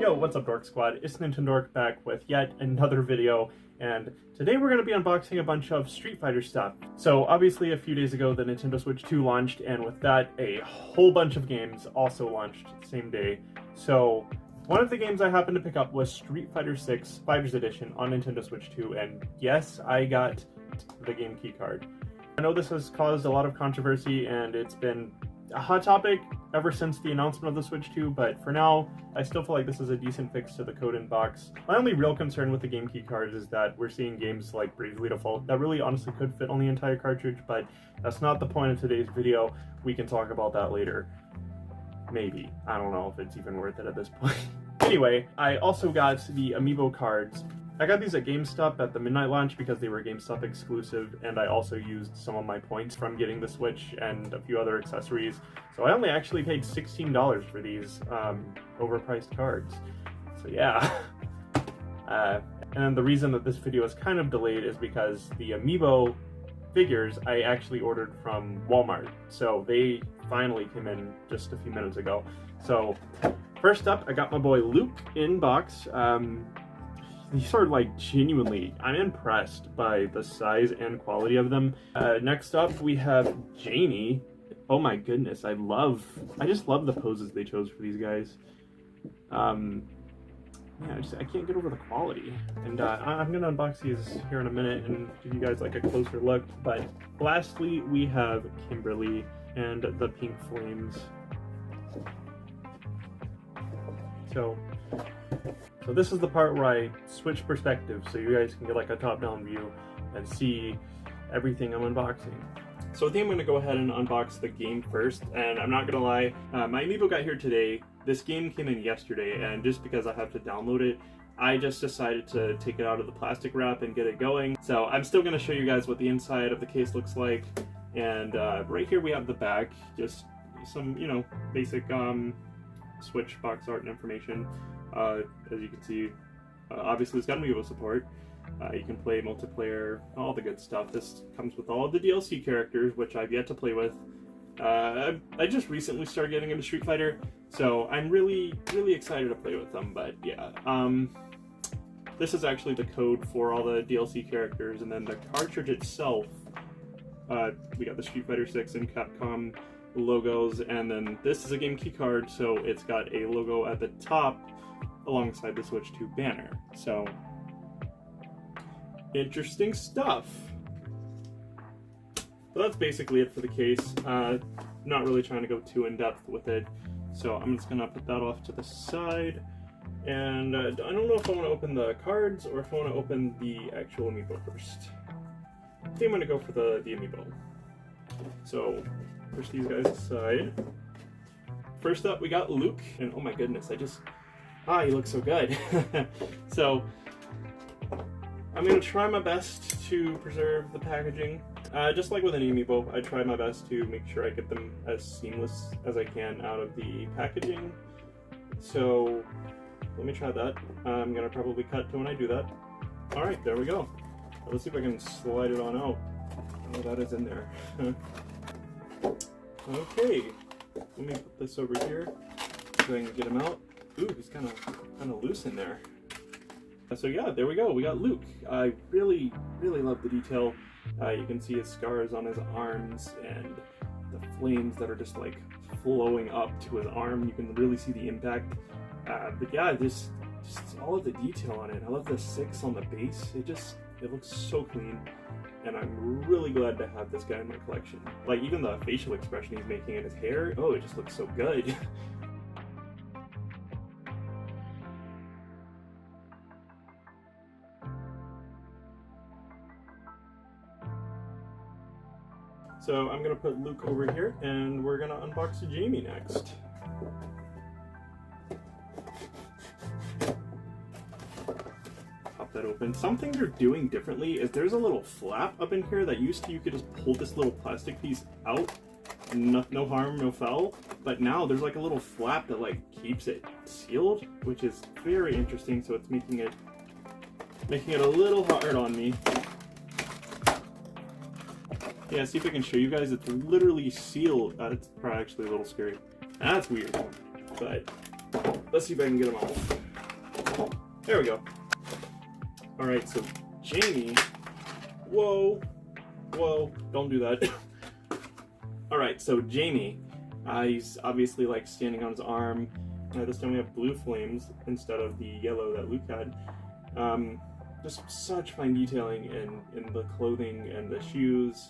Yo, what's up, Dork Squad? It's Nintendork back with yet another video, and today we're going to be unboxing a bunch of Street Fighter stuff. So obviously a few days ago the Nintendo Switch 2 launched, and with that a whole bunch of games also launched the same day. So one of the games I happened to pick up was Street Fighter 6 Fighters Edition on Nintendo Switch 2, and yes, I got the game key card. I know this has caused a lot of controversy and it's been a hot topic ever since the announcement of the Switch 2, but for now, I still feel like this is a decent fix to the code in box. My only real concern with the game key cards is that we're seeing games like Bravely Default that really honestly could fit on the entire cartridge, but that's not the point of today's video. We can talk about that later. Maybe. I don't know if it's even worth it at this point. Anyway, I also got the Amiibo cards. I got these at GameStop at the midnight launch because they were GameStop exclusive, and I also used some of my points from getting the Switch and a few other accessories. So I only actually paid $16 for these overpriced cards. So yeah. And the reason that this video is kind of delayed is because the Amiibo figures I actually ordered from Walmart. So they finally came in just a few minutes ago. So first up, I got my boy Luke in box. These are like genuinely, I'm impressed by the size and quality of them. Next up we have Jamie. Oh my goodness, I just love the poses they chose for these guys. Yeah, I can't get over the quality. And I'm gonna unbox these here in a minute and give you guys like a closer look. But lastly, we have Kimberly and the Pink Flames. So this is the part where I switch perspectives so you guys can get like a top-down view and see everything I'm unboxing. So I think I'm going to go ahead and unbox the game first, and I'm not going to lie, my Amiibo got here today. This game came in yesterday, and just because I have to download it, I just decided to take it out of the plastic wrap and get it going. So I'm still going to show you guys what the inside of the case looks like, and right here we have the back, just some, you know, basic Switch box art and information. As you can see, obviously it's got Amiibo support. You can play multiplayer, all the good stuff. This comes with all of the DLC characters, which I've yet to play with. I just recently started getting into Street Fighter, so I'm really excited to play with them, but yeah. This is actually the code for all the DLC characters, and then the cartridge itself, we got the Street Fighter 6 and Capcom logos, and then this is a game key card, so it's got a logo at the top alongside the Switch 2 banner. So interesting stuff. But that's basically it for the case. Not really trying to go too in depth with it, so I'm just gonna put that off to the side. And I don't know if I want to open the cards or if I want to open the actual Amiibo first. I think I'm gonna go for the Amiibo. So push these guys aside. First up, we got Luke, and oh my goodness, he looks so good. So I'm gonna try my best to preserve the packaging. Just like with an Amiibo, I try my best to make sure I get them as seamless as I can out of the packaging. So let me try that. I'm gonna probably cut to when I do that. All right, there we go. Let's see if I can slide it on out. Oh, that is in there. Okay, let me put this over here so I can get him out. Ooh, he's kind of loose in there. So yeah, there we go. We got Luke. I really love the detail. You can see his scars on his arms and the flames that are just like flowing up to his arm. You can really see the impact. But yeah, just all of the detail on it. I love the 6 on the base. It looks so clean. And I'm really glad to have this guy in my collection. Like, even the facial expression he's making in his hair, oh, it just looks so good. So I'm gonna put Luke over here, and we're gonna unbox Jamie next. That open. Something they're doing differently is there's a little flap up in here that used to, you could just pull this little plastic piece out, no harm, no foul, but now there's like a little flap that like keeps it sealed, which is very interesting. So it's making it a little hard on me. Yeah, see if I can show you guys. It's literally sealed. It's probably actually a little scary. That's weird, but let's see if I can get them off. There we go. Alright, so Jamie. Whoa. Whoa. Don't do that. Alright, so Jamie. He's obviously like standing on his arm. This time we have blue flames instead of the yellow that Luke had. Just such fine detailing in the clothing and the shoes.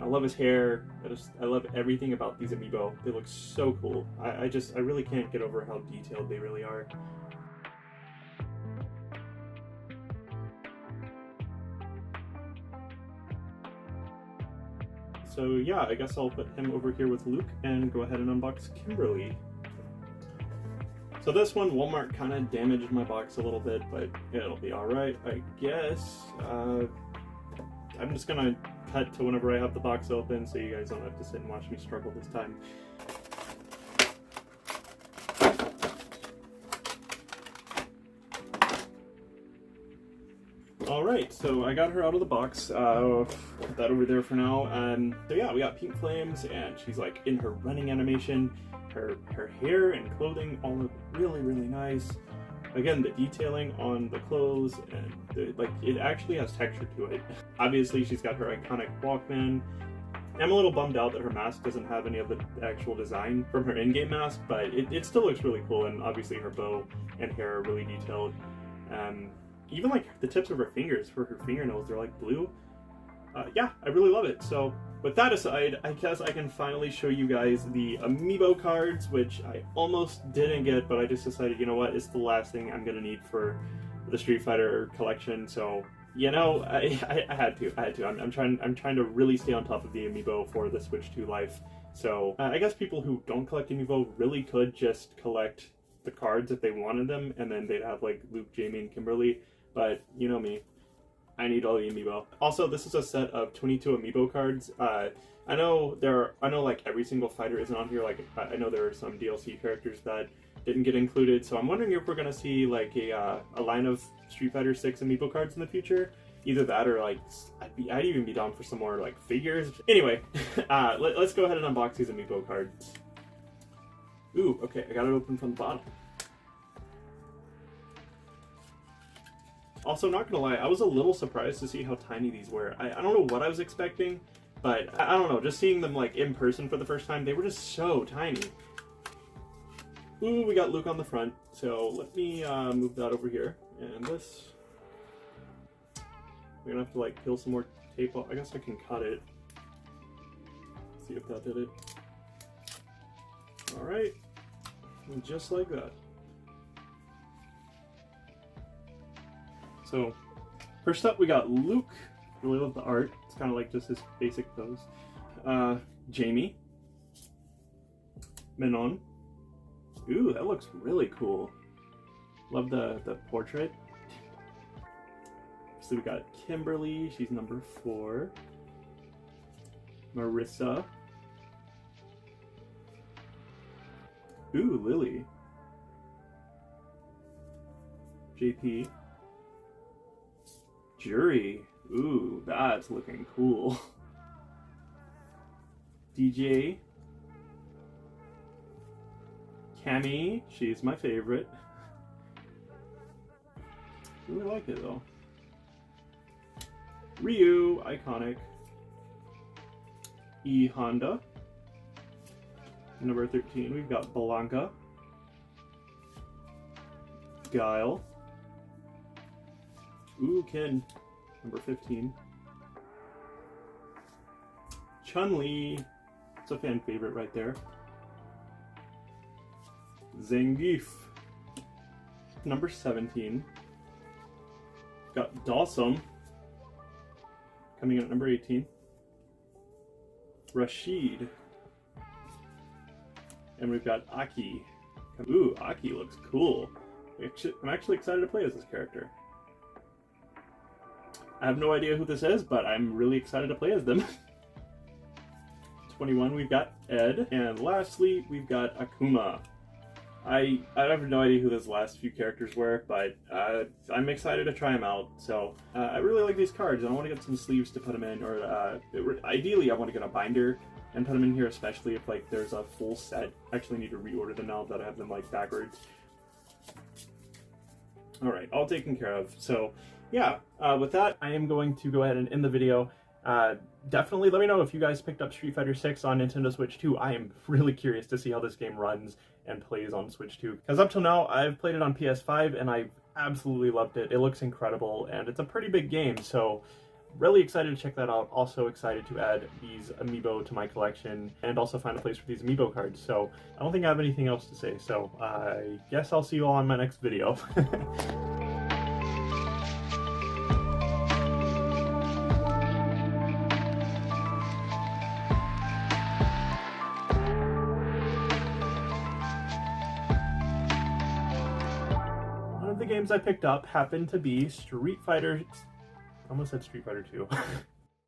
I love his hair. I love everything about these Amiibo. They look so cool. I really can't get over how detailed they really are. So yeah, I guess I'll put him over here with Luke and go ahead and unbox Kimberly. So this one, Walmart kind of damaged my box a little bit, but it'll be alright, I guess. I'm just gonna cut to whenever I have the box open so you guys don't have to sit and watch me struggle this time. Alright, so I got her out of the box. Put that over there for now. So yeah, we got pink flames, and she's like in her running animation. Her hair and clothing all look really, really nice. Again, the detailing on the clothes and it actually has texture to it. Obviously, she's got her iconic Walkman. I'm a little bummed out that her mask doesn't have any of the actual design from her in-game mask, but it still looks really cool, and obviously her bow and hair are really detailed. Even like the tips of her fingers for her fingernails, they're like blue. Yeah, I really love it. So with that aside, I guess I can finally show you guys the Amiibo cards, which I almost didn't get, but I just decided, you know what, it's the last thing I'm gonna need for the Street Fighter collection. So, you know, I had to. I'm trying to really stay on top of the Amiibo for the Switch 2 life. So I guess people who don't collect Amiibo really could just collect the cards if they wanted them, and then they'd have like Luke, Jamie, and Kimberly. But you know me, I need all the Amiibo. Also, this is a set of 22 Amiibo cards. I know like every single fighter isn't on here. Like I know there are some DLC characters that didn't get included. So I'm wondering if we're gonna see like a line of Street Fighter 6 Amiibo cards in the future. Either that or like I'd even be down for some more like figures. Anyway, let's go ahead and unbox these Amiibo cards. Ooh, okay, I got it open from the bottom. Also, not gonna lie, I was a little surprised to see how tiny these were. I don't know what I was expecting, but I don't know, just seeing them like in person for the first time, they were just so tiny. Ooh, we got Luke on the front, so let me move that over here. And this, we're gonna have to like peel some more tape off. I guess I can cut it. See if that did it. Alright, just like that. So, first up we got Luke. Really love the art. It's kind of like just his basic pose. Jamie. Menon. Ooh, that looks really cool. Love the portrait. So we got Kimberly. She's number 4. Marissa. Ooh, Lily. JP. Jury. Ooh, that's looking cool. DJ. Cammy. She's my favorite. Really like it though. Ryu. Iconic. E. Honda. Number 13, we've got Blanca. Guile. Ooh, Ken. Number 15. Chun-Li. It's a fan favorite right there. Zangief. Number 17. Got Dawson. Coming in at number 18. Rashid. And we've got Aki. Ooh, Aki looks cool. I'm actually excited to play as this character. I have no idea who this is, but I'm really excited to play as them. 21, we've got Ed. And lastly, we've got Akuma. I have no idea who those last few characters were, but I'm excited to try them out. So I really like these cards, and I want to get some sleeves to put them in, or ideally I want to get a binder and put them in here, especially if like there's a full set. I actually need to reorder them now that I have them like backwards. All right, all taken care of. So yeah, with that, I am going to go ahead and end the video. Definitely let me know if you guys picked up Street Fighter 6 on Nintendo Switch 2. I am really curious to see how this game runs and plays on Switch 2. Because up till now, I've played it on PS5 and I've absolutely loved it. It looks incredible and it's a pretty big game, so really excited to check that out. Also excited to add these Amiibo to my collection and also find a place for these Amiibo cards. So I don't think I have anything else to say, so I guess I'll see you all in my next video. One of the games I picked up happened to be Street Fighter... I almost said Street Fighter 2.